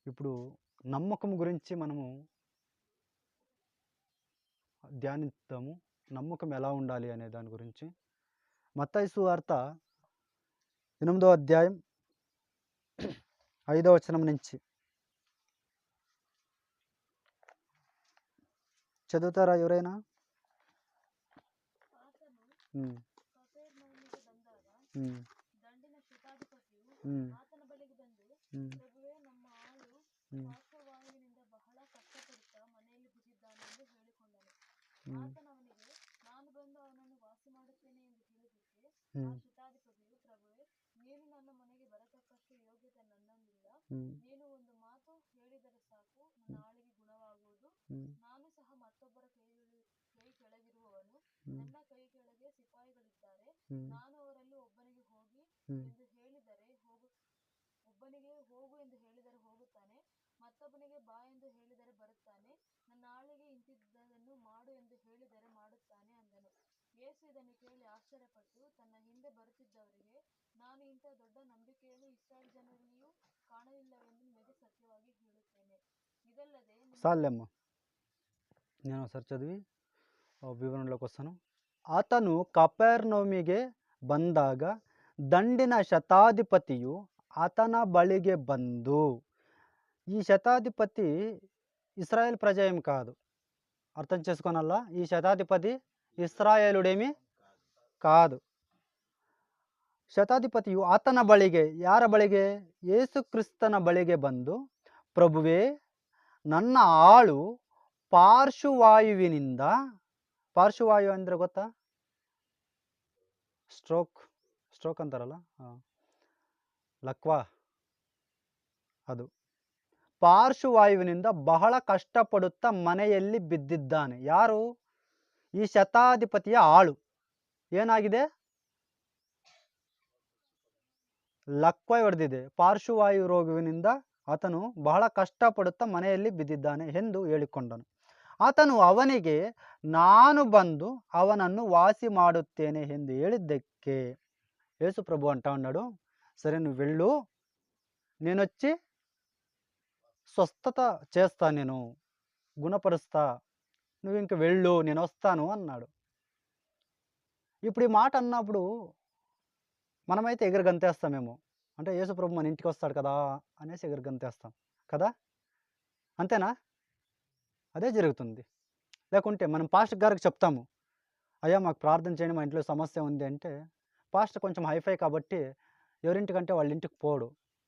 ఇప్పుడు నమ్మకం గురించి మనము ధ్యానిద్దాము. నమ్మకం ఎలా ఉండాలి అనే దాని గురించి. మత్తయి సువార్త 8వ అధ్యాయం 5వ వచనం నుంచి చదువుతారా ఎవరైనా? ఉమ్, ఉమ్, ఉమ్, ఉమ్, ఉమ్, ఉమ్, ఉమ్, ఉమ్, ఉమ్, ఉమ్, ఉమ్, ఉమ్. చాలేమ్మ, నేను ఒకసారి చదివి ವಿವರಣೆలోకి వస్తాను. ಆತನು ಕಪೆರ್ನೌಮಿಗೆ ಬಂದಾಗ ದಂಡಿನ ಶತಾಧಿಪತಿಯು ಆತನ ಬಳಿಗೆ ಬಂದು, ఈ శతాధిపతి ఇస్రాయేల్ ప్రజ ఏమి కాదు, అర్థం చేసుకోనల్లా. ఈ శతాధిపతి ఇస్రాయేలుడేమి కాదు. ಶತಾಧಿಪತಿಯು ಆತನ ಬಳಿಗೆ, ಯಾರ ಬಳಿಗೆ? ಯೇಸುಕ್ರಿಸ್ತನ ಬಳಿಗೆ ಬಂದು, ಪ್ರಭುವೇ, ನನ್ನ ಆಳು ಪಾರ್ಶ್ವವಾಯುವಿನಿಂದ, ಪಾರ್ಶ್ವವಾಯು ಅಂದರೆ ಗೊತ್ತಾ? ಸ್ಟ್ರೋಕ್ ಅಂತಾರಲ್ಲ, ಲಕ್ವಾ, ಅದು. ಪಾರ್ಶ್ವವಾಯುವಿನಿಂದ ಬಹಳ ಕಷ್ಟಪಡುತ್ತಾ ಮನೆಯಲ್ಲಿ ಬಿದ್ದಿದ್ದಾನೆ. ಯಾರು? ಈ ಶತಾಧಿಪತಿಯ ಆಳು ಏನಾಗಿದೆ? ಲಕ್ವಾ ಹೊಡೆದಿದೆ. ಪಾರ್ಶ್ವವಾಯು ರೋಗವಿನಿಂದ ಆತನು ಬಹಳ ಕಷ್ಟಪಡುತ್ತಾ ಮನೆಯಲ್ಲಿ ಬಿದ್ದಿದ್ದಾನೆ ಎಂದು ಹೇಳಿಕೊಂಡನು. ಆತನು ಅವನಿಗೆ, ನಾನು ಬಂದು ಅವನನ್ನು వాసి ಮಾಡುತ್ತೇನೆ ಎಂದು ಹೇಳಿದ್ದಕ್ಕೆ యేసు ప్రభు అంటా ఉన్నాడు, సరే నువ్వు వెళ్ళు, నేను వచ్చి స్వస్థత చేస్తా, నేను గుణపరుస్తా, నువ్వు ఇంక వెళ్ళు, నేను వస్తాను అన్నాడు. ఇప్పుడు ఈ మాట అన్నప్పుడు మనమైతే ఎగురు గంతేస్తామేమో, అంటే యేసు ప్రభు మన ఇంటికి వస్తాడు కదా అనేసి ఎగురు గంతేస్తాం కదా, అంతేనా? అదే జరుగుతుంది. లేకుంటే మనం పాస్టర్ గారికి చెప్తాము, అయ్యా మాకు ప్రార్థన చేయండి, మా ఇంట్లో సమస్య ఉంది అంటే, పాస్టర్ కొంచెం హైఫై కాబట్టి ఎవరింటికంటే వాళ్ళ ఇంటికి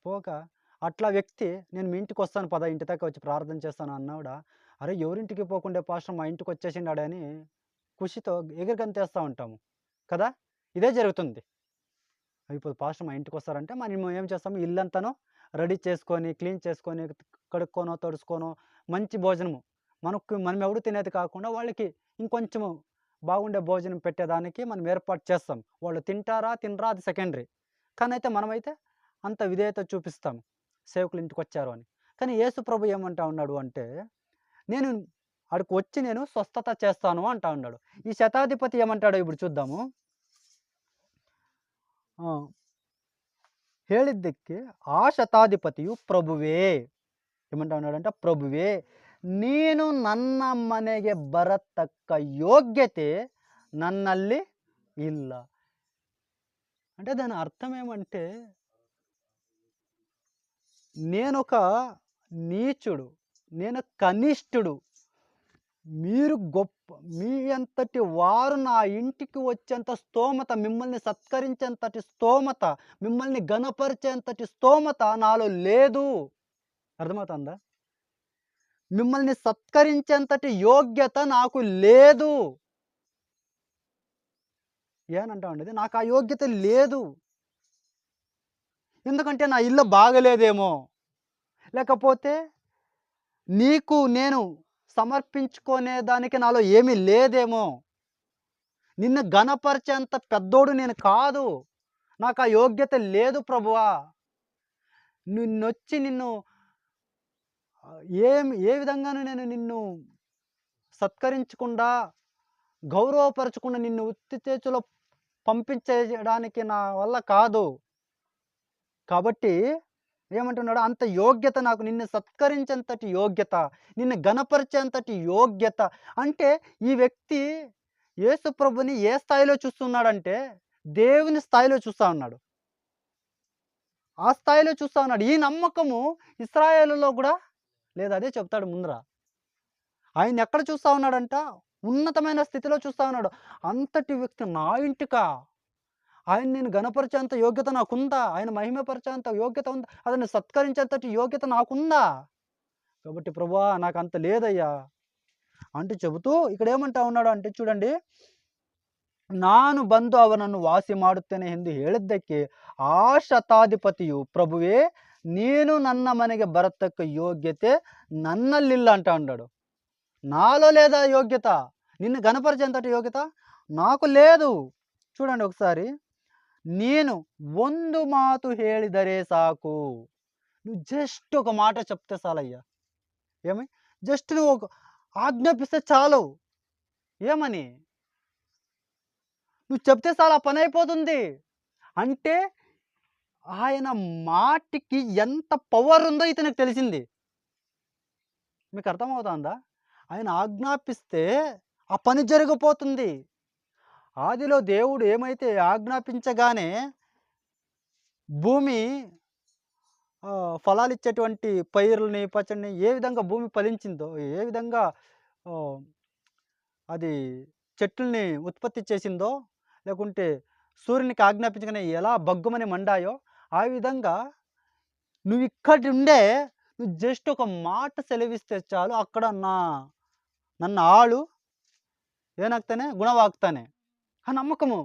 పోక అట్లా వ్యక్తి, నేను మీ ఇంటికి వస్తాను పద, ఇంటి దాకా వచ్చి ప్రార్థన చేస్తాను అన్నాడా, అరే ఎవరింటికి పోకుండే పాస్టర్ మా ఇంటికి వచ్చేసిండాడని ఖుషితో ఎగురుగంతేస్తూ ఉంటాము కదా. ఇదే జరుగుతుంది. ఇప్పుడు పాస్టర్ మా ఇంటికి వస్తారంటే మనం ఏం చేస్తాము, ఇల్లంతానో రెడీ చేసుకొని, క్లీన్ చేసుకొని, కడుక్కోనో తడుచుకోనో, మంచి భోజనము మనం ఎవడు తినేది కాకుండా వాళ్ళకి ఇంకొంచెము బాగుండే భోజనం పెట్టేదానికి మనం ఏర్పాటు చేస్తాం. వాళ్ళు తింటారా తినరా అది సెకండరీ, కానీ అయితే మనమైతే అంత విధేయత చూపిస్తాము, సేవకులు ఇంటికి వచ్చారు అని. కానీ యేసు ప్రభు ఏమంటా ఉన్నాడు అంటే, నేను అక్కడికి వచ్చి నేను స్వస్థత చేస్తాను అంటా ఉన్నాడు. ఈ శతాధిపతి ఏమంటాడో ఇప్పుడు చూద్దాము. ಹೇಳಿದ್ದಕ್ಕೆ ಆ ಶತಾಧಿಪತಿಯು, ಪ್ರಭುವೇ, ఏమంటా ఉన్నాడంటే, ప్రభువే, ನೀನು ನನ್ನ ಮನೆಗೆ ಬರತಕ್ಕ ಯೋಗ್ಯತೆ నన్ನಲ್ಲಿ ಇಲ್ಲ. అంటే దాని అర్థం ఏమంటే, నేనొక నీచుడు, నేను కనిష్ఠుడు, మీరు గొప్ప, మీ అంతటి వారు నా ఇంటికి వచ్చేంత స్తోమత, మిమ్మల్ని సత్కరించేంతటి స్తోమత, మిమ్మల్ని గణపరిచేంతటి స్తోమత నాలో లేదు. అర్థమవుతుందా? మిమ్మల్ని సత్కరించేంతటి యోగ్యత నాకు లేదు. ఏనంటా ఉండేది, నాకు ఆ యోగ్యత లేదు. ఎందుకంటే నా ఇల్లు బాగలేదేమో, లేకపోతే నీకు నేను సమర్పించుకునే దానికి నాలో ఏమీ లేదేమో, నిన్ను గణపరిచేంత పెద్దోడు నేను కాదు, నాకు ఆ యోగ్యత లేదు ప్రభువా. నిన్ను ఏ విధంగానూ నేను నిన్ను సత్కరించకుండా, గౌరవపరచకుండా, నిన్ను ఉత్తి చేతిలో పంపించేయడానికి నా వల్ల కాదు. కాబట్టి ఏమంటున్నాడు? అంత యోగ్యత నాకు, నిన్ను సత్కరించేంతటి యోగ్యత, నిన్ను ఘనపరిచేంతటి యోగ్యత. అంటే ఈ వ్యక్తి యేసు ప్రభుని ఏ స్థాయిలో చూస్తున్నాడంటే, దేవుని స్థాయిలో చూస్తా ఉన్నాడు. ఆ స్థాయిలో చూస్తా ఉన్నాడు. ఈ నమ్మకము ఇశ్రాయేలులో గూడా లేదు. అదే చెప్తాడు ముందర. ఆయన్నెక్కడ చూస్తా ఉన్నాడంట? ఉన్నతమైన స్థితిలో చూస్తా ఉన్నాడు. అంతటి వ్యక్తి నా ఇంటికా? ఆయన్ని నేను ఘనపరిచేంత యోగ్యత నాకుందా? ఆయన మహిమపరిచేంత యోగ్యత ఉందా? అతన్ని సత్కరించేంతటి యోగ్యత నాకుందా? కాబట్టి ప్రభువా నాకంత లేదయ్యా అంటూ చెబుతూ ఇక్కడేమంటా ఉన్నాడు అంటే చూడండి. ನಾನು ಬಂದು ಅವನನ್ನು ವಾಸಿ ಮಾಡುತ್ತೇನೆ ಎಂದು ಹೇಳಿದ್ದಕ್ಕೆ ಆ ಶತಾಧಿಪತಿಯು ಪ್ರಭುವೇ ನೀನು ನನ್ನ ಮನೆಗೆ ಬರತಕ್ಕ ಯೋಗ್ಯತೆ నన్నಲ್ಲಿಲ್ಲ అంటా ఉన్నాడు. నాలో లేదా యోగ్యత? నిన్ను ఘనపరిచేంతటి యోగ్యత నాకు లేదు. చూడండి ఒకసారి. నేను ಒಂದು ಮಾತು ಹೇಳಿದರೆ సాకు. నువ్వు జస్ట్ ఒక మాట చెప్తే చాలయ్యా. ఏమి? జస్ట్ నువ్వు ఒక ఆజ్ఞాపిస్తే చాలు. ఏమని? నువ్వు చెప్తే చాలు ఆ పనయిపోతుంది. అంటే ఆయన మాటకి ఎంత పవర్ ఉందో ఇతనికి తెలిసింది. మీకు అర్థమవుతోందా? ఆయన ఆజ్ఞాపిస్తే ఆ పని జరిగిపోతుంది. ఆదిలో దేవుడు ఏమైతే ఆజ్ఞాపించగానే భూమి ఫలాలిచ్చేటువంటి పైరులని, పచ్చడిని ఏ విధంగా భూమి ఫలించిందో, ఏ విధంగా ఆహ్, అది చెట్లని ఉత్పత్తి చేసిందో, లేకుంటే సూర్యునికి ఆజ్ఞాపించగానే ఎలా భగ్గుమని మండాయో, ఆ విధంగా నువ్విక్కడుండే నువ్వు జస్ట్ ఒక మాట సెలవిస్తే చాలు అక్కడ నన్ను ఆಳು ಏನಾಗ್ತಾನೆ ಗುಣವಾಗ್ತಾನೆ. ఆ నమ్మకము.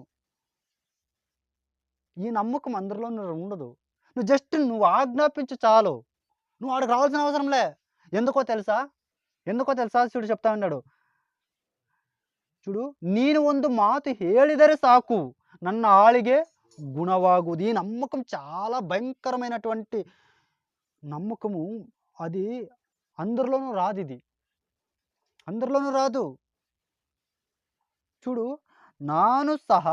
ఈ నమ్మకం అందరిలోనూ ఉండదు. నువ్వు జస్ట్ నువ్వు ఆజ్ఞాపించు చాలు. నువ్వు ఆడికి రావాల్సిన అవసరంలే. ఎందుకో తెలుసా? ఎందుకో తెలుసా? చూడు చెప్తా ఉన్నాడు. చూడు, ನೀನು ಒಂದು ಮಾತು ಹೇಳಿದರೆ ಸಾಕು ನನ್ನ ಆಳಿಗೆ గుణవాగుది. ఈ నమ్మకం చాలా భయంకరమైనటువంటి నమ్మకము. అది అందరిలోనూ రాదిది. అందరిలోనూ రాదు. చూడు, ನಾನು సహ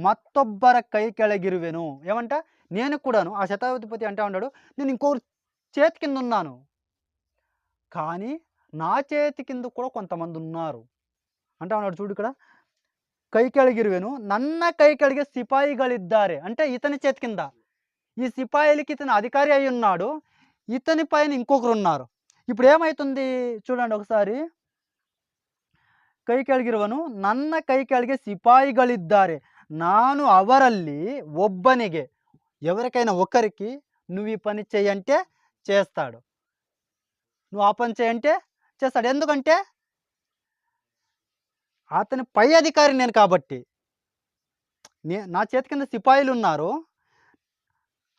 మత్తొಬ್ಬರ కై ಕೆಳಗಿರುವೆನು. ఏమంట? నేను కూడాను ఆ శతాధిపతి అంటా ఉన్నాడు. నేను ఇంకొకరి చేతి కిందున్నాను. కానీ నా చేతి కింద కూడా కొంతమందున్నారు. అంటా ఉన్నాడు చూడు ఇక్కడ. కై ಕೆಳಗಿರುವೆನು ನನ್ನ కై ಕೆಳಗೆ సిపాయిಗಳಿದ್ದಾರೆ. అంటే ఇతని చేతి కింద. ఈ సిపాయిలకి ఇతను అధికారి అయ్యున్నాడు. ఇతని పైన ఇంకొకరున్నారు. ఇప్పుడేమైతుంది చూడండి ఒకసారి. ಕೈ ಕೆಳಗಿರುವನು ನನ್ನ ಕೈ ಕೆಳಗೆ సిపాయిಗಳಿದ್ದಾರೆ. ನಾನು ಅವರಲ್ಲಿ ఒబ్బనిగే. ఎవరికైనా ఒకరికి నువ్వు ఈ పని చెయ్యి అంటే చేస్తాడు. నువ్వు ఆ పని చేయంటే చేస్తాడు. ఎందుకంటే అతని పై అధికారి నేను కాబట్టి. నా చేతి కింద సిపాయిలున్నారు.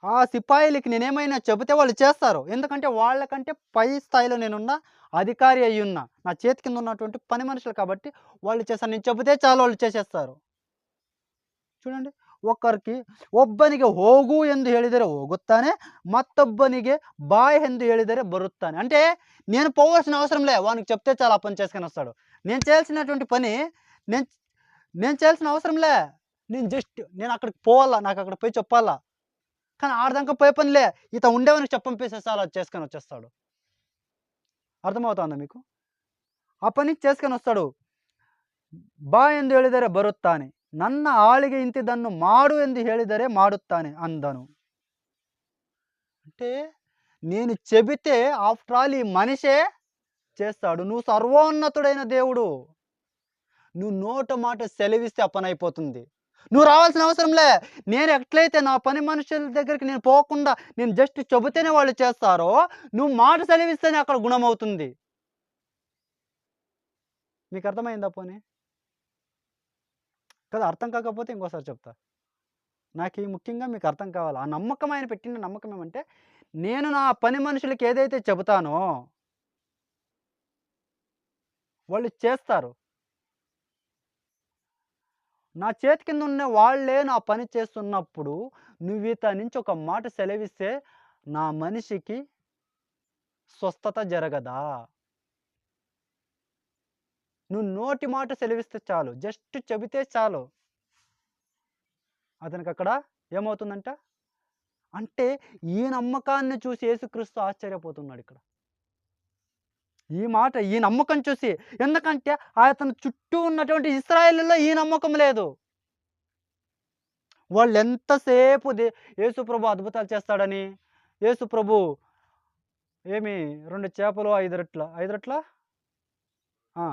ఆ సిపాయిలకి నేనేమైనా చెబితే వాళ్ళు చేస్తారు. ఎందుకంటే వాళ్ళకంటే పై స్థాయిలో నేనున్నా, అధికారి అయ్యున్నా. నా చేతి కింద ఉన్నటువంటి పని మనుషులు కాబట్టి వాళ్ళు చేస్తారు. నేను చెబితే చాలు వాళ్ళు చేసేస్తారు. చూడండి. ಒಕ್ಕರಿಗೆ ಒಬ್ಬನಿಗೆ ಹೋಗು ಎಂದು ಹೇಳಿದರೆ ಹೋಗುತ್ತಾನೆ, మత్తొబ్బనిగే బా ಎಂದು ಹೇಳಿದರೆ బరుత్తానే. అంటే నేను పోవాల్సిన అవసరం లే. వానికి చెప్తే చాలు ఆ పని చేసుకొని వస్తాడు. నేను చేయాల్సినటువంటి పని నేను నేను చేయాల్సిన అవసరం లే. నేను అక్కడికి పోవాలా, నాకు అక్కడ పోయి చెప్పాలా. కానీ ఆడదాకా పోయే పనిలే. ఉండేవానికి చెప్పంపేస్తే చాలు అది చేసుకొని వచ్చేస్తాడు. అర్థమవుతుందా మీకు? ఆ పని చేసుకొని వస్తాడు. ಬಾ ಎಂದು ಹೇಳಿದರೆ ಬರುತ್ತಾನೆ, ನನ್ನ ಆಳಿಗೆ ಇಂತಿದ್ದನ್ನು ಮಾಡು ಎಂದು ಹೇಳಿದರೆ ಮಾಡುತ್ತಾನೆ అందను. అంటే నేను చెబితే ఆఫ్టర్ ఆల్ ఈ మనిషే చేస్తాడు. నువ్వు సర్వోన్నతుడైన దేవుడు. నువ్వు నోట మాట సెలవిస్తే ఆ పని అయిపోతుంది. నువ్వు రావాల్సిన అవసరంలే. నేను ఎట్లయితే నా పని మనుషుల దగ్గరికి నేను పోకుండా నేను జస్ట్ చెబితేనే వాళ్ళు చేస్తారో, నువ్వు మాట సెలవిస్తేనే అక్కడ గుణమవుతుంది. మీకు అర్థమైందా పోనీ? కదా, అర్థం కాకపోతే ఇంకోసారి చెప్తా. నాకు ఈ ముఖ్యంగా మీకు అర్థం కావాలి. ఆ నమ్మకం ఆయన పెట్టిన నమ్మకం ఏమంటే, నేను నా పని మనుషులకి ఏదైతే చెబుతానో వాళ్ళు చేస్తారు. నా చేతి కింద ఉన్న వాళ్ళే నా పని చేస్తున్నప్పుడు నువ్వు ఇతని నుంచి ఒక మాట సెలవిస్తే నా మనిషికి స్వస్థత జరగదా? నువ్వు నోటి మాట సెలవిస్తే చాలు. జస్ట్ చెబితే చాలు. అతనికి అక్కడ ఏమవుతుందంట? అంటే ఈ నమ్మకాన్ని చూసి యేసుక్రీస్తు ఆశ్చర్యపోతున్నాడు ఇక్కడ. ఈ నమ్మకం చూసి. ఎందుకంటే అతని చుట్టూ ఉన్నటువంటి ఇశ్రాయేలీయుల్లో ఈ నమ్మకం లేదు. వాళ్ళెంతసేపు యేసుప్రభు అద్భుతాలు చేస్తాడని, యేసుప్రభు ఏమి 2 చేపలు 5 రొట్టెల? 5 రొట్టెలా? ఆ!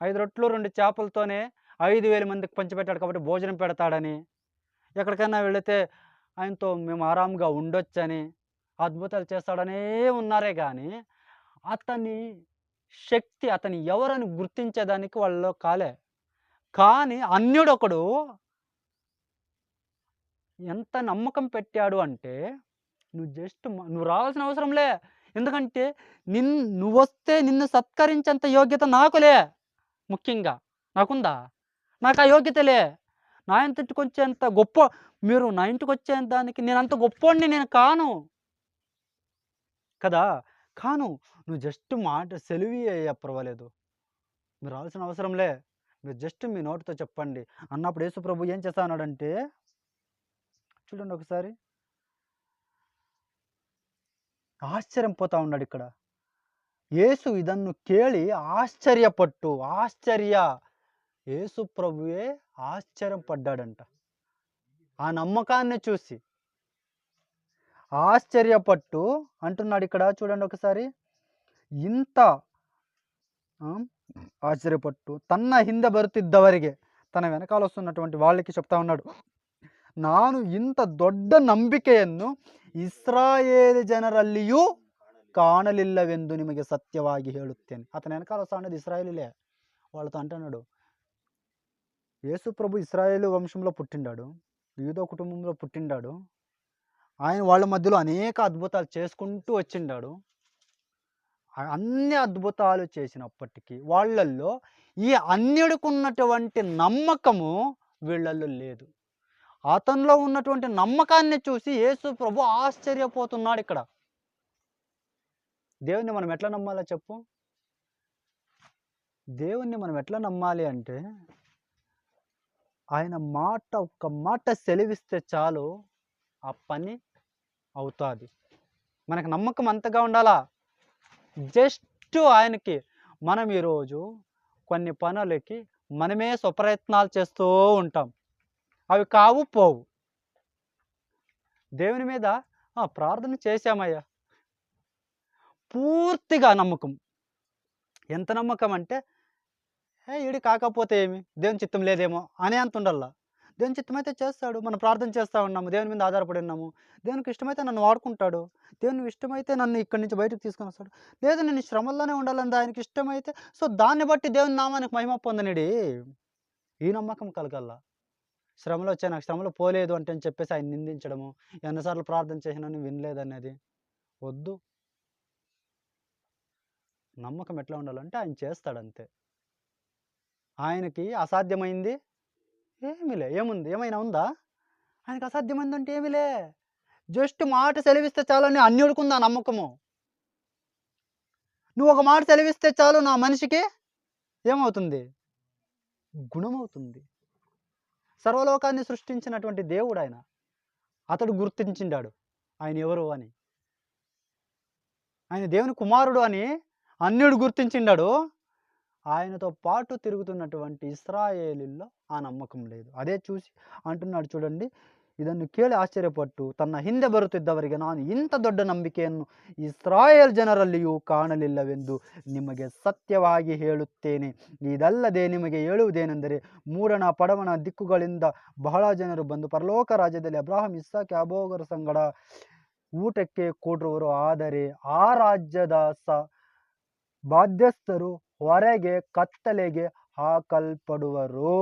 5 రొట్టెలు 2 చేపలతోనే 5,000 మందికి పంచిపెట్టాడు కాబట్టి భోజనం పెడతాడని, ఎక్కడికైనా వెళితే ఆయనతో మేము ఆరాంగా ఉండొచ్చని, అద్భుతాలు చేస్తాడనే ఉన్నారే గానీ, అతని శక్తి, అతను ఎవరని గుర్తించేదానికి వాళ్ళలో కాలే. కానీ అన్యుడొకడు ఎంత నమ్మకం పెట్టాడు అంటే, నువ్వు రావాల్సిన అవసరంలే. ఎందుకంటే నువ్వొస్తే నిన్ను సత్కరించేంత యోగ్యత నాకులే. ముఖ్యంగా నాకుందా? నాకు ఆ యోగ్యతలే. నా ఇంటికొచ్చేంత గొప్ప మీరు నా ఇంటికొచ్చే దానికి నేనంత గొప్పోడిని నేను కాను. కదా! కాను. నువ్వు జస్ట్ మాట సెలవియ్యయ్యా పర్వాలేదు. మీరు రావాల్సిన అవసరంలే. మీరు జస్ట్ మీ నోటితో చెప్పండి అన్నప్పుడు యేసుప్రభు ఏం చేస్తా అన్నాడంటే, చూడండి ఒకసారి. ಆಶ್ಚರ್ಯ పోతా ఉన్నాడు ఇక్కడ. యేసు ಇದನ್ನು ಕೇಳಿ ఆశ్చర్యపట్టు. యేసు ప్రభువే ఆశ్చర్యం పడ్డాడంట. ఆ నమ్మకాన్ని చూసి ఆశ్చర్యపట్టు అంటున్నాడు ఇక్కడ. చూడండి ఒకసారి. ఇంత ఆశ్చర్యపట్టు ತನ್ನ ಹಿಂದೆ ಬರುತ್ತಿದ್ದವರಿಗೆ, తన వెనకాల వస్తున్నటువంటి వాళ్ళకి చెప్తా ఉన్నాడు, ನಾನು ಇಂಥ ದೊಡ್ಡ ನಂಬಿಕೆಯನ್ನು ಇಸ್ರಾಯೇಲ್ ಜನರಲ್ಲಿಯೂ ಕಾಣಲಿಲ್ಲವೆಂದು ನಿಮಗೆ సత్యವಾಗಿ ಹೇಳುತ್ತೇನೆ. అతని వెనకాల వస్తా ఉన్నది ఇశ్రాయేలీలే. వాళ్ళతో అంటున్నాడు, యేసు ప్రభు ఇశ్రాయేలు వంశంలో పుట్టిండాడు, యూదా కుటుంబంలో పుట్టిండాడు. ఆయన వాళ్ళ మధ్యలో అనేక అద్భుతాలు చేసుకుంటూ వచ్చిండాడు. అన్ని అద్భుతాలు చేసినప్పటికీ వాళ్ళల్లో ఈ అన్యుడికున్నటువంటి నమ్మకము వీళ్ళల్లో లేదు. అతనిలో ఉన్నటువంటి నమ్మకాన్ని చూసి యేసు ప్రభు ఆశ్చర్యపోతున్నాడు ఇక్కడ. దేవుణ్ణి మనం ఎట్లా నమ్మాలో చెప్పు? దేవుణ్ణి మనం ఎట్లా నమ్మాలి అంటే, ఆయన ఒక్క మాట సెలవిస్తే చాలు ఆ పని అవుతాది. మనకు నమ్మకం అంతగా ఉండాలా. జస్ట్ ఆయనకి మనం ఈరోజు కొన్ని పనులకి మనమే స్వప్రయత్నాలు చేస్తూ ఉంటాం. అవి కావు పోవు. దేవుని మీద ప్రార్థన చేశామయ్యా, పూర్తిగా నమ్మకం. ఎంత నమ్మకం అంటే, ఈడి కాకపోతే ఏమి, దేవుని చిత్తం లేదేమో అనే అంత ఉండాల. దేవుని చిత్తం అయితే చేస్తాడు. మనం ప్రార్థన చేస్తూ ఉన్నాము, దేవుని మీద ఆధారపడి ఉన్నాము. దేవునికి ఇష్టమైతే నన్ను వాడుకుంటాడు. దేవునికి ఇష్టమైతే నన్ను ఇక్కడి నుంచి బయటకు తీసుకొని వస్తాడు. లేదు నేను శ్రమల్లోనే ఉండాలని ఆయనకి ఇష్టమైతే, సో దాన్ని బట్టి దేవుని నామానికి మహిమ పొందనిడి. ఈ నమ్మకం కలగల్లా. శ్రమలు వచ్చాయి, నాకు శ్రమలు పోలేదు అంటే అని చెప్పేసి ఆయన నిందించడము, ఎన్నిసార్లు ప్రార్థన చేసినాను వినలేదనేది వద్దు. నమ్మకం ఎట్లా ఉండాలంటే ఆయన చేస్తాడంతే. ఆయనకి అసాధ్యమైంది ఏమీలే. ఏముంది? ఏమైనా ఉందా? ఆయనకి అసాధ్యమైంది అంటే ఏమీలే. జస్ట్ మాట సెలవిస్తే చాలు అని అన్యుడికుంది ఆ నమ్మకము. నువ్వు ఒక మాట సెలవిస్తే చాలు నా మనిషికి ఏమవుతుంది? గుణమవుతుంది. సర్వలోకాన్ని సృష్టించినటువంటి దేవుడు ఆయన. అతడు గుర్తించిండాడు ఆయన ఎవరు అని. ఆయన దేవుని కుమారుడు అని అన్యుడు గుర్తించిండాడు. ఆయనతో పాటు తిరుగుతున్నటువంటి ఇశ్రాయేలీల్లో ఆ నమ్మకం లేదు. అదే చూసి అంటున్నాడు చూడండి, ಇದನ್ನು ಕೇಳಿ ಆಶ್ಚರ್ಯಪಟ್ಟು ತನ್ನ ಹಿಂದೆ ಬರುತ್ತಿದ್ದವರಿಗೆ ನಾನು ಇಂಥ ದೊಡ್ಡ ನಂಬಿಕೆಯನ್ನು ಇಸ್ರಾಯೇಲ್ ಜನರಲ್ಲಿಯೂ ಕಾಣಲಿಲ್ಲವೆಂದು ನಿಮಗೆ ಸತ್ಯವಾಗಿ ಹೇಳುತ್ತೇನೆ. ಇದಲ್ಲದೆ ನಿಮಗೆ ಹೇಳುವುದೇನೆಂದರೆ, ಮೂಡಣ ಪಡವಣ ದಿಕ್ಕುಗಳಿಂದ ಬಹಳ ಜನರು ಬಂದು ಪರಲೋಕ ರಾಜ್ಯದಲ್ಲಿ ಅಬ್ರಹಾಂ ಇಸಾಕ್ ಯಾಬೋಗರ ಸಂಗಡ ಊಟಕ್ಕೆ ಕೂಡುವರು. ಆದರೆ ಆ ರಾಜ್ಯದ బాధ్యస్థరు ಹೊರಗೆ కత్తెలెಗೆ ಹಾಕಲ್ಪಡುವರು.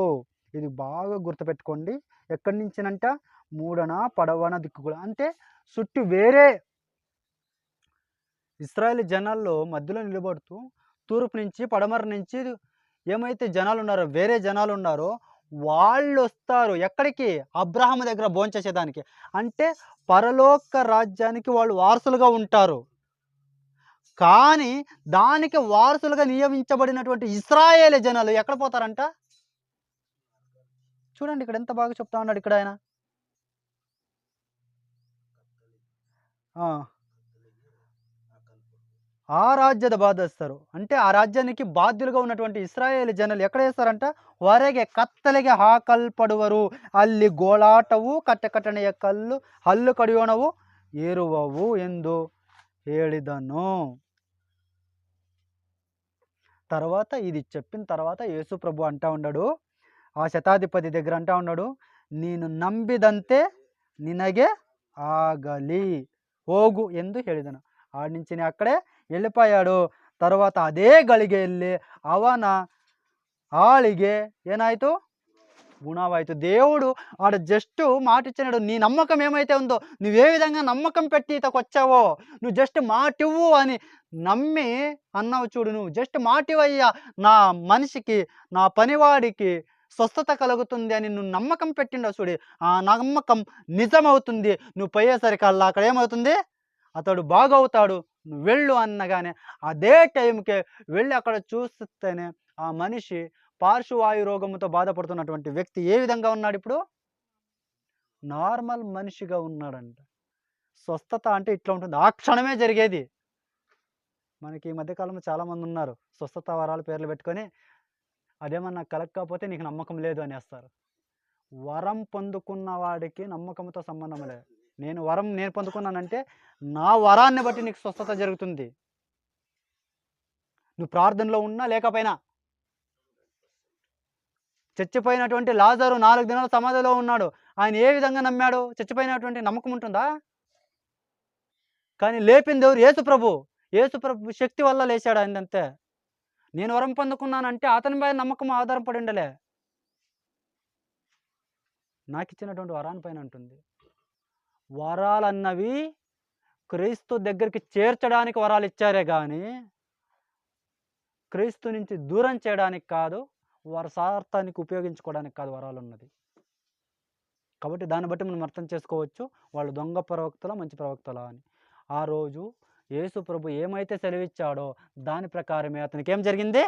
ఇది బాగా గుర్తుపెట్టుకోండి. ఎక్కడి నుంచినంట? మూడన పడవన దిక్కులు అంటే చుట్టూ వేరే ఇశ్రాయేల్ జనాల్లో మధ్యలో నిలబడుతూ తూర్పు నుంచి పడమర నుంచి ఏమైతే జనాలు ఉన్నారో, వేరే జనాలు ఉన్నారో వాళ్ళు వస్తారు. ఎక్కడికి? అబ్రహాము దగ్గర భోంచేసేదానికి. అంటే పరలోక రాజ్యానికి వాళ్ళు వారసులుగా ఉంటారు. కానీ దానికి వారసులుగా నియమించబడినటువంటి ఇశ్రాయేలు జనాలు ఎక్కడ పోతారంట? చూడండి ఇక్కడ ఎంత బాగా చెప్తా ఉన్నాడు ఇక్కడ ఆయన. ఆ! ఆ ರಾಜ್ಯದ ಬಾಧ್ಯಸ್ಥರು. అంటే ఆ రాజ్యానికి బాధ్యులుగా ఉన్నటువంటి ఇశ్రాయేలు జనులు ఎక్కడ చేస్తారంట? "ಹೊರಗೆ ಕತ್ತಲೆಗೆ ಹಾಕಲ್ಪಡುವರು. ಅಲ್ಲಿ ಗೋಳಾಟವು, ಕಟ್ಟಕಟನೆಯ ಹಲ್ಲು ಕಡಿಯೋಣವು ಇರುವವು" ಎಂದು ಹೇಳಿದನು. తర్వాత ఇది చెప్పిన తర్వాత యేసు ప్రభు అంటా ఉన్నాడు, ఆ శతాధిపతి దగ్గర అంటా ఉన్నాడు, "ನೀನು ನಂಬಿದಂತೆ ನಿನಗೆ ಆಗಲಿ. ಹೋಗು" ಎಂದು ಹೇಳಿದನು. ఆడి నుంచి అక్కడే వెళ్ళిపోయాడు. తర్వాత అదే ಗಳಿಗೆಯಲ್ಲಿ ಅವನ ಆಳಿಗೆ ఏనాಯ್ತು? గుణవాయితు. దేవుడు ఆడ జస్ట్ మాటిచ్చినాడు. నీ నమ్మకం ఏమైతే ఉందో, నువ్వే విధంగా నమ్మకం పెట్టి ఇతకొచ్చావో, నువ్వు జస్ట్ మాటివ్వు అని నమ్మి అన్నావు చూడు. నువ్వు జస్ట్ మాటివయ్యా, నా మనిషికి, నా పనివాడికి స్వస్థత కలుగుతుంది అని నువ్వు నమ్మకం పెట్టిండవు చూడు. ఆ నమ్మకం నిజమవుతుంది. నువ్వు పోయేసరికల్లా అక్కడ ఏమవుతుంది? అతడు బాగవుతాడు. నువ్వు వెళ్ళు అనగానే అదే టైంకే వెళ్ళి అక్కడ చూస్తేనే ఆ మనిషి పార్శ్వవాయు రోగముతో బాధపడుతున్నటువంటి వ్యక్తి ఏ విధంగా ఉన్నాడిప్పుడు? నార్మల్ మనిషిగా ఉన్నాడంట. స్వస్థత అంటే ఇట్లా ఉంటుంది. ఆ క్షణమే జరిగేది. మనకి ఈ మధ్య కాలంలో చాలామందున్నారు. స్వస్థత వరాల పేర్లు పెట్టుకొని, అదేమన్నా కలగకపోతే నీకు నమ్మకం లేదు అనేస్తారు. వరం పొందుకున్న వాడికి నమ్మకంతో సంబంధం లేదు. నేను పొందుకున్నానంటే, నా వరాన్ని బట్టి నీకు స్వస్థత జరుగుతుంది. నువ్వు ప్రార్థనలో ఉన్నా లేకపోయినా. చచ్చిపోయినటువంటి లాజరు 4 దినాలు సమాధిలో ఉన్నాడు. ఆయన ఏ విధంగా నమ్మాడు? చచ్చిపోయినటువంటి నమ్మకం ఉంటుందా? కానీ లేపిందెవరు? యేసుప్రభు. యేసుప్రభు శక్తి వల్ల లేచాడు ఆయనంతే. నేను వరం పొందుకున్నానంటే అతని మీద నమ్మకం ఆధారపడి ఉండలే. నాకిచ్చినటువంటి వరాని పైన ఉంటుంది. వరాలన్నవి క్రీస్తు దగ్గరికి చేర్చడానికి వరాలిచ్చారే గానీ, క్రీస్తు నుంచి దూరం చేయడానికి కాదు. వారి స్వార్థానికి ఉపయోగించుకోవడానికి కాదు వరాలున్నది. కాబట్టి దాన్ని బట్టి మనం అర్థం చేసుకోవచ్చు. వాళ్ళు దొంగ ప్రవక్తలా, మంచి ప్రవక్తలా అని. ఆ రోజు యేసు ప్రభు ఏమైతే సెలవిచ్చాడో దాని ప్రకారమే అతనికేం జరిగింది?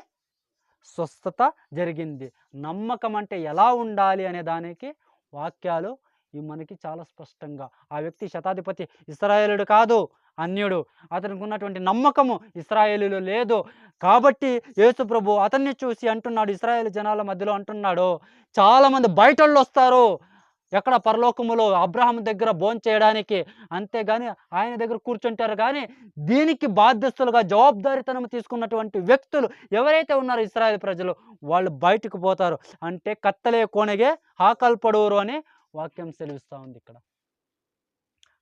స్వస్థత జరిగింది. నమ్మకం అంటే ఎలా ఉండాలి అనే దానికి వాక్యాలు మనకి చాలా స్పష్టంగా, ఆ వ్యక్తి శతాధిపతి ఇశ్రాయేలుడు కాదు, అన్యుడు. అతనికి ఉన్నటువంటి నమ్మకము ఇశ్రాయేలులో లేదు. కాబట్టి యేసు ప్రభు అతన్ని చూసి అంటున్నాడు, ఇశ్రాయేలు జనాల మధ్యలో అంటున్నాడు, చాలామంది బయటోళ్ళొస్తారు ఎక్కడ? పరలోకములో అబ్రాహాము దగ్గర భోంచేయడానికి. అంతేగాని ఆయన దగ్గర కూర్చుంటారు గానీ, దీనికి బాధ్యస్థులుగా జవాబుదారీతనం తీసుకున్నటువంటి వ్యక్తులు ఎవరైతే ఉన్నారో ఇశ్రాయేలు ప్రజలు, వాళ్ళు బయటికి పోతారు. అంటే కత్తలే కోనెಗೆ ಹಾಕಲ್ಪಡುವರು అని వాక్యం సెలవిస్తా ఉంది ఇక్కడ.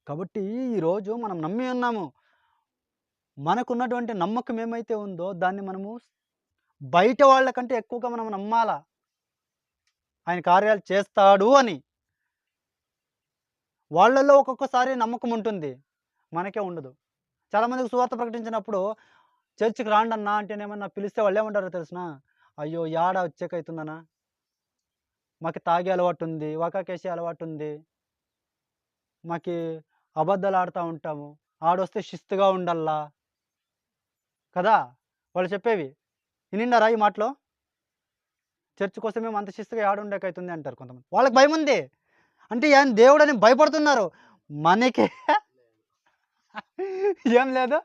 కాబట్టి ఈరోజు మనం నమ్మి ఉన్నాము. మనకున్నటువంటి నమ్మకం ఏమైతే ఉందో దాన్ని మనము బయట వాళ్ళకంటే ఎక్కువగా మనం నమ్మాలా. ఆయన కార్యాలు చేస్తాడు అని. వాళ్ళలో ఒక్కొక్కసారి నమ్మకం ఉంటుంది. మనకే ఉండదు. చాలామందికి సువార్త ప్రకటించినప్పుడు చర్చికి రాండన్నా అంటేనేమన్నా పిలిస్తే వాళ్ళేమంటారో తెలుసునా? అయ్యో! యాడ వచ్చేకైతుందనా? మాకు తాగే అలవాటుంది, వకాకేసే అలవాటుంది. మాకి అబద్ధాలాడుతా ఉంటాము. ఆడొస్తే శిస్తుగా ఉండల్లా. కదా! వాళ్ళు చెప్పేవి. ఇనిండారా ఈ మాటలు? చర్చికొస్తే మేము అంత శిస్తుగా యాడుండేకైతుంది అంటారు కొంతమంది. వాళ్ళకి భయముంది. అంటే ఆయన దేవుడని భయపడుతున్నారు. మనకే ఏం లేదు.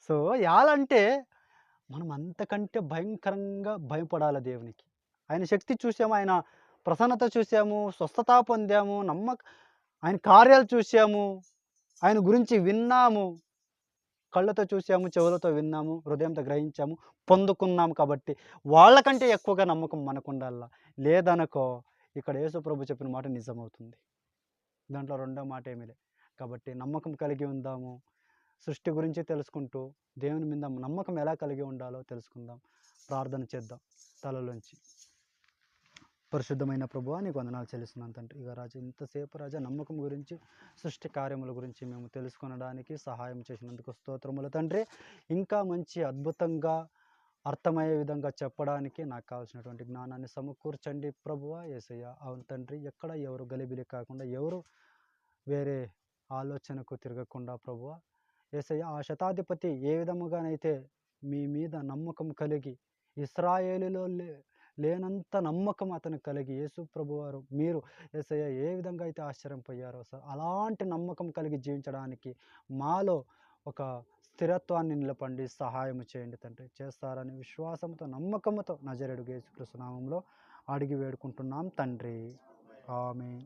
సో, యాలంటే మనం అంతకంటే భయంకరంగా భయపడాల దేవునికి. ఆయన శక్తి చూసాము, ఆయన ప్రసన్నత చూసాము, స్వస్థత పొందాము, ఆయన కార్యాలు చూసాము, ఆయన గురించి విన్నాము. కళ్ళతో చూసాము, చెవులతో విన్నాము, హృదయంతో గ్రహించాము, పొందుకున్నాము. కాబట్టి వాళ్ళకంటే ఎక్కువగా నమ్మకం మనకుండాల. లేదనుకో ఇక్కడ యేసుప్రభు చెప్పిన మాట నిజమవుతుంది. దాంట్లో రెండో మాట ఏమీ లేదు. కాబట్టి నమ్మకం కలిగి ఉందాము. సృష్టి గురించి తెలుసుకుంటూ దేవుని మీద నమ్మకం ఎలా కలిగి ఉండాలో తెలుసుకుందాం. ప్రార్థన చేద్దాం తలలోంచి. పరిశుద్ధమైన ప్రభువా, నీకు వందనాలు చెల్లిస్తున్నాను తండ్రి. ఇక రాజా, ఇంతసేపు రాజా నమ్మకం గురించి, సృష్టి కార్యముల గురించి మేము తెలుసుకొనడానికి సహాయం చేసినందుకు స్తోత్రములు తండ్రి. ఇంకా మంచి అద్భుతంగా అర్థమయ్యే విధంగా చెప్పడానికి నాకు కావాల్సినటువంటి జ్ఞానాన్ని సమకూర్చండి ప్రభువా. యేసయ్య, అవును తండ్రి, ఎక్కడ ఎవరు గలిబిలి కాకుండా, ఎవరు వేరే ఆలోచనకు తిరగకుండా ప్రభువా యేసయ్య, ఆ శతాధిపతి ఏ విధముగానైతే మీ మీద నమ్మకం కలిగి ఇశ్రాయేలులో లేనంత నమ్మకం అతనికి కలిగి యేసు ప్రభువారు మీరు యేసయ్య ఏ విధంగా అయితే ఆశ్చర్యపోయారో అలాంటి నమ్మకం కలిగి జీవించడానికి మాలో ఒక స్థిరత్వాన్ని నిలపండి, సహాయం చేయండి తండ్రి. చేస్తారని విశ్వాసంతో నమ్మకంతో నజరేయుడు యేసుక్రీస్తు నామములో అడిగి వేడుకుంటున్నాం తండ్రి. ఆమేన్.